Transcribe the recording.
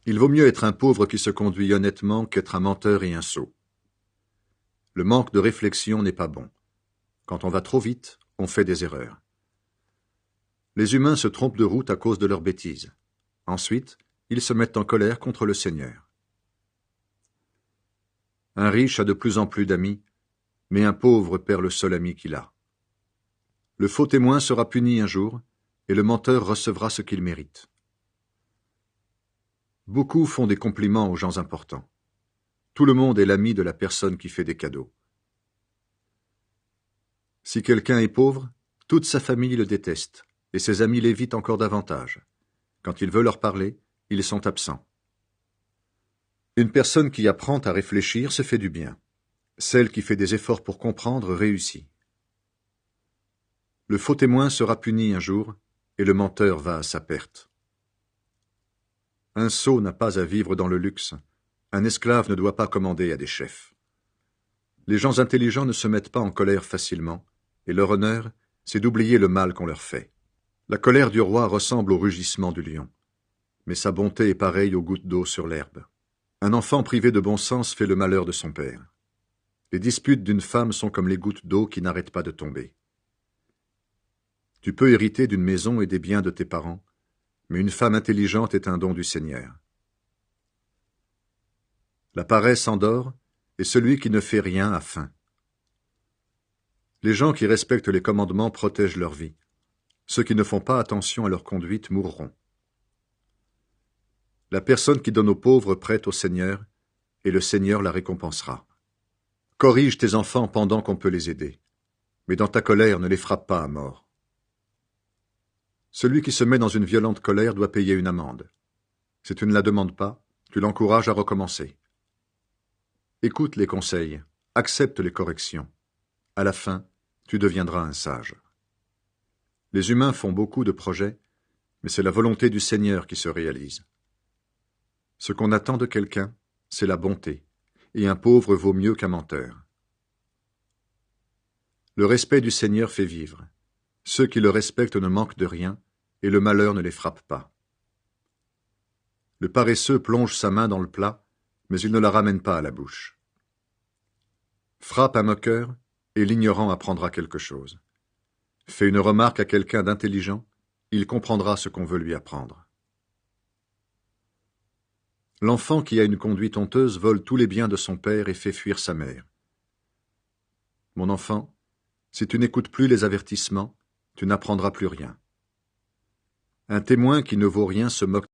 Il vaut mieux être un pauvre qui se conduit honnêtement qu'être un menteur et un sot. Le manque de réflexion n'est pas bon. Quand on va trop vite, on fait des erreurs. Les humains se trompent de route à cause de leurs bêtises. Ensuite, ils se mettent en colère contre le Seigneur. Un riche a de plus en plus d'amis, mais un pauvre perd le seul ami qu'il a. Le faux témoin sera puni un jour, et le menteur recevra ce qu'il mérite. Beaucoup font des compliments aux gens importants. Tout le monde est l'ami de la personne qui fait des cadeaux. Si quelqu'un est pauvre, toute sa famille le déteste, et ses amis l'évitent encore davantage. Quand il veut leur parler, ils sont absents. Une personne qui apprend à réfléchir se fait du bien. Celle qui fait des efforts pour comprendre réussit. Le faux témoin sera puni un jour, et le menteur va à sa perte. Un sot n'a pas à vivre dans le luxe. Un esclave ne doit pas commander à des chefs. Les gens intelligents ne se mettent pas en colère facilement, et leur honneur, c'est d'oublier le mal qu'on leur fait. La colère du roi ressemble au rugissement du lion, mais sa bonté est pareille aux gouttes d'eau sur l'herbe. Un enfant privé de bon sens fait le malheur de son père. Les disputes d'une femme sont comme les gouttes d'eau qui n'arrêtent pas de tomber. Tu peux hériter d'une maison et des biens de tes parents, mais une femme intelligente est un don du Seigneur. La paresse endort, et celui qui ne fait rien a faim. Les gens qui respectent les commandements protègent leur vie. Ceux qui ne font pas attention à leur conduite mourront. La personne qui donne aux pauvres prête au Seigneur, et le Seigneur la récompensera. Corrige tes enfants pendant qu'on peut les aider, mais dans ta colère ne les frappe pas à mort. Celui qui se met dans une violente colère doit payer une amende. Si tu ne la demandes pas, tu l'encourages à recommencer. Écoute les conseils, accepte les corrections. À la fin, tu deviendras un sage. Les humains font beaucoup de projets, mais c'est la volonté du Seigneur qui se réalise. Ce qu'on attend de quelqu'un, c'est la bonté, et un pauvre vaut mieux qu'un menteur. Le respect du Seigneur fait vivre. Ceux qui le respectent ne manquent de rien, et le malheur ne les frappe pas. Le paresseux plonge sa main dans le plat, mais il ne la ramène pas à la bouche. Frappe un moqueur, et l'ignorant apprendra quelque chose. Fais une remarque à quelqu'un d'intelligent, il comprendra ce qu'on veut lui apprendre. L'enfant qui a une conduite honteuse vole tous les biens de son père et fait fuir sa mère. Mon enfant, si tu n'écoutes plus les avertissements, tu n'apprendras plus rien. Un témoin qui ne vaut rien se moque